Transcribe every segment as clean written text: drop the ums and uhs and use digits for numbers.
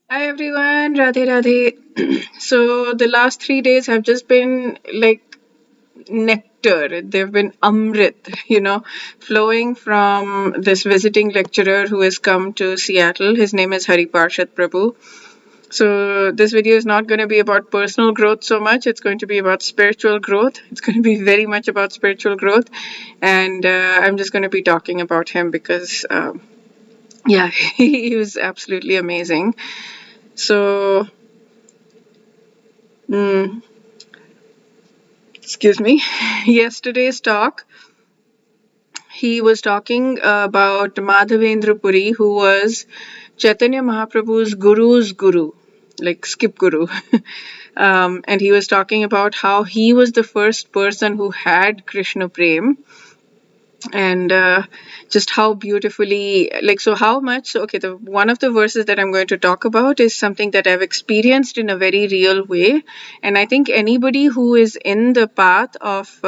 Hi everyone, Radhe Radhe. So the last 3 days have just been like nectar. They've been amrit, flowing from this visiting lecturer who has come to Seattle. His name is Parsad prabhu. So this video is not going to be about personal growth so much. It's going to be about spiritual growth. It's going to be very much about spiritual growth, and I'm just going to be talking about him because, yeah, he was absolutely amazing. So. Mm, excuse me, yesterday's talk, he was talking about Madhavendra Puri, who was Chaitanya Mahaprabhu's guru's guru, like skip guru. And he was talking about how he was the first person who had Krishna prem, and just how beautifully, like, so how much, so okay, the one of the verses that I'm going to talk about is something that I've experienced in a very real way, and I think anybody who is in the path of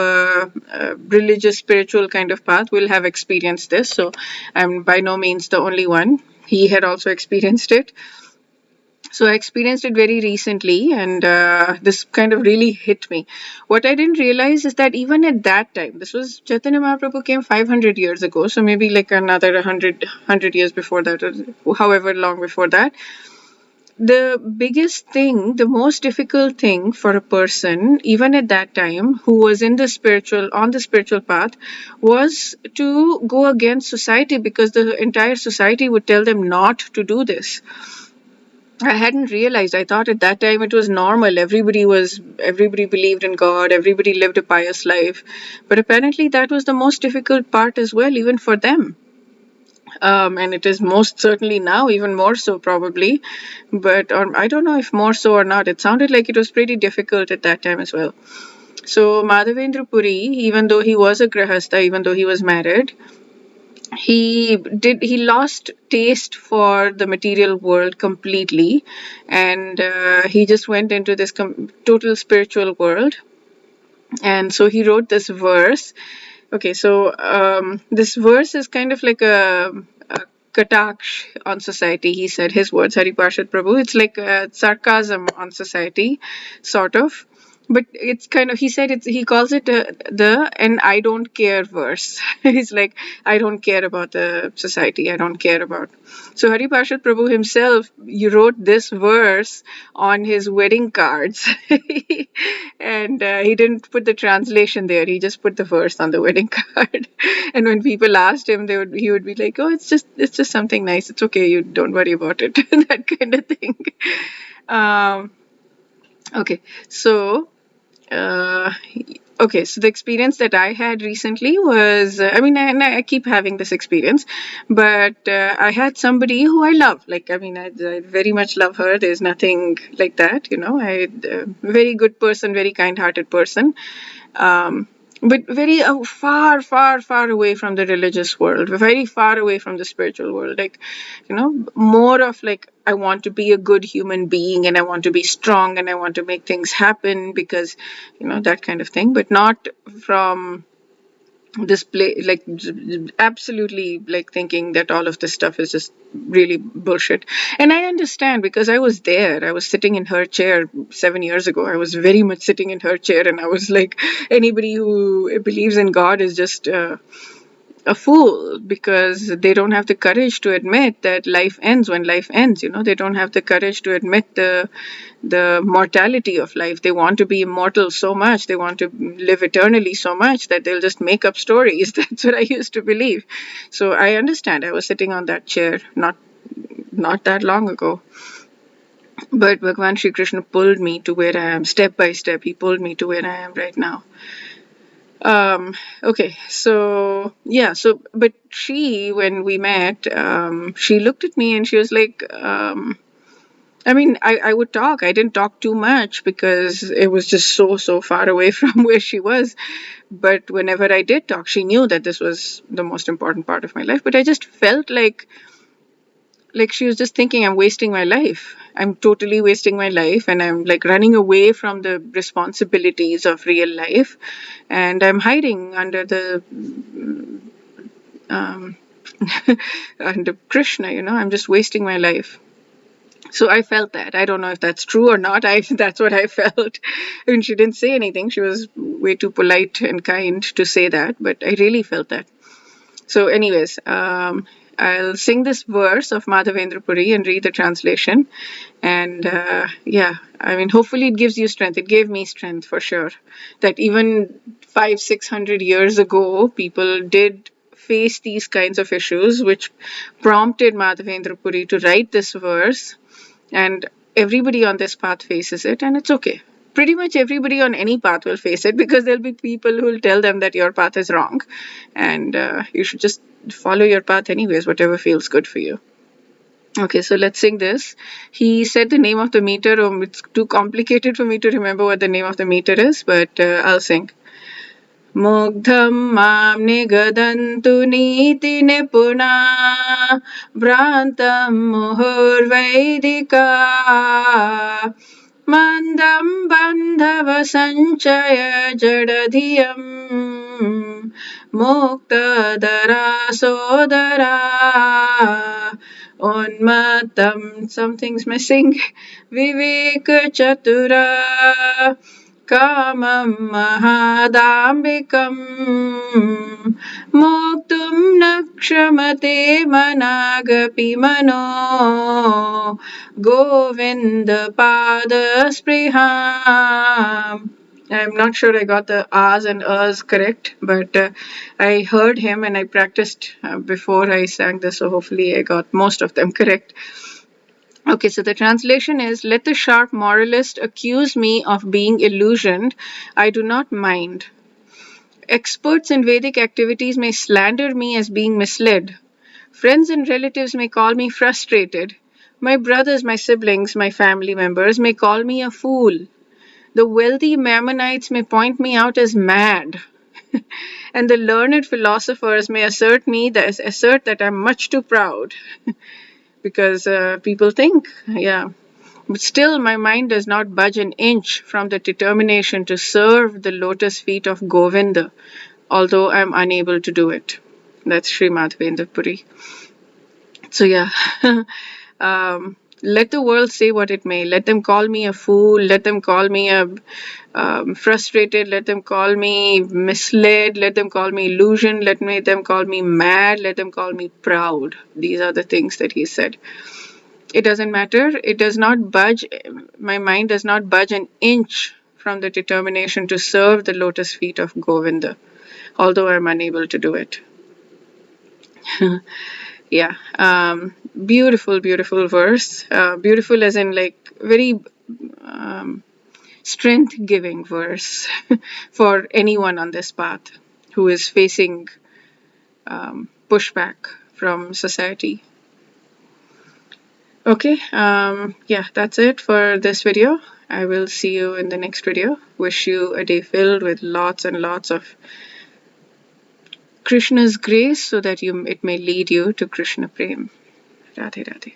religious spiritual kind of path will have experienced this. So I'm by no means the only one. He had also experienced it. So I experienced it very recently, and this kind of really hit me. What I didn't realize is that even at that time, this was Chaitanya Mahaprabhu came 500 years ago, so maybe like another 100 years before that, or however long before that. The biggest thing, the most difficult thing for a person, even at that time, who was in the spiritual, on the spiritual path, was to go against society, because the entire society would tell them not to do this. I hadn't realized. I thought at that time it was normal. Everybody believed in God. Everybody lived a pious life. But apparently that was the most difficult part as well, even for them. And it is most certainly now, even more so probably. But or I don't know if more so or not. It sounded like it was pretty difficult at that time as well. So Madhavendra Puri, even though he was a grahastha, even though he was married, he lost taste for the material world completely, and he just went into this total spiritual world. And so he wrote this verse. Okay, so this verse is kind of like a kataksh on society. He said his words, Hari Parshad Prabhu. It's like a sarcasm on society, sort of. But it's kind of, he said it's, he calls it the and I don't care verse. He's like, I don't care about the society. I don't care about. So Hari Parshad Prabhu himself, you wrote this verse on his wedding cards. And he didn't put the translation there. He just put the verse on the wedding card. And when people asked him, he would be like, "Oh, it's just something nice. It's okay. You don't worry about it." That kind of thing. Um, okay, so uh, okay, so the experience that I had recently was, I mean, I keep having this experience, but I had somebody who I love. Like, I mean, I very much love her. There's nothing like that, very good person, very kind-hearted person. Um, but very far, far, far away from the religious world, very far away from the spiritual world. Like, more of like, I want to be a good human being, and I want to be strong, and I want to make things happen because, that kind of thing, but not from this play, like absolutely like thinking that all of this stuff is just really bullshit. And I understand, because I was there. I was sitting in her chair 7 years ago. I was very much sitting in her chair, and I was like, anybody who believes in God is just a fool, because they don't have the courage to admit that life ends when life ends. They don't have the courage to admit the mortality of life. They want to be immortal so much, they want to live eternally so much, that they'll just make up stories. That's what I used to believe. So I understand. I was sitting on that chair not that long ago, but Bhagwan Shri Krishna pulled me to where I am, step by step. He pulled me to where I am right now. Okay, so yeah, so but she, when we met, she looked at me and she was like, I mean, I would talk. I didn't talk too much because it was just so far away from where she was. But whenever I did talk, she knew that this was the most important part of my life. But I just felt like she was just thinking, I'm wasting my life. I'm totally wasting my life, and I'm like running away from the responsibilities of real life, and I'm hiding under the um, under Krishna. I'm just wasting my life. So I felt that. I don't know if that's true or not. That's what I felt. I mean, she didn't say anything. She was way too polite and kind to say that, but I really felt that. So, anyways, I'll sing this verse of Madhavendra Puri and read the translation. And yeah, I mean, hopefully it gives you strength. It gave me strength for sure. That even 500-600 years ago, people did face these kinds of issues, which prompted Madhavendra Puri to write this verse. And everybody on this path faces it, and it's okay. Pretty much everybody on any path will face it, because there'll be people who will tell them that your path is wrong, and you should just follow your path anyways, whatever feels good for you. Okay, so let's sing this. He said the name of the meter. It's too complicated for me to remember what the name of the meter is, but I'll sing. मुग्धं मां निगदन्तु नीतिनिपुणा भ्रान्तं मुहुर्वैदिका मन्दं बन्धवसञ्चय जडधियं मुक्तदरा सोदरा उन्मत्तं something's missing विवेकचतुरा कामं महादाम्बिकम् मोक्तुं न क्षमते मनागपि मनो गोविन्दपादस्पृहाम्. I'm not sure I got the ahs and uhs correct, but I heard him and I practiced before I sang this, so hopefully I got most of them correct. Okay, so the translation is, let the sharp moralist accuse me of being illusioned. I do not mind. Experts in Vedic activities may slander me as being misled. Friends and relatives may call me frustrated. My brothers, my siblings, my family members may call me a fool. The wealthy Mammonites may point me out as mad. And the learned philosophers may assert that I'm much too proud. Because people think, yeah. But still, my mind does not budge an inch from the determination to serve the lotus feet of Govinda, although I'm unable to do it. That's Sri Madhavendra Puri. So yeah, let the world say what it may. Let them call me a fool. Let them call me a frustrated. Let them call me misled. Let them call me illusion. Let them call me mad. Let them call me proud. These are the things that he said. It doesn't matter. It does not budge. My mind does not budge an inch from the determination to serve the lotus feet of Govinda, although I'm unable to do it. Yeah. Beautiful, beautiful verse. Beautiful as in like very strength-giving verse for anyone on this path who is facing pushback from society. Okay, yeah, that's it for this video. I will see you in the next video. Wish you a day filled with lots and lots of Krishna's grace so that it may lead you to Krishna prem. Radhe Radhe.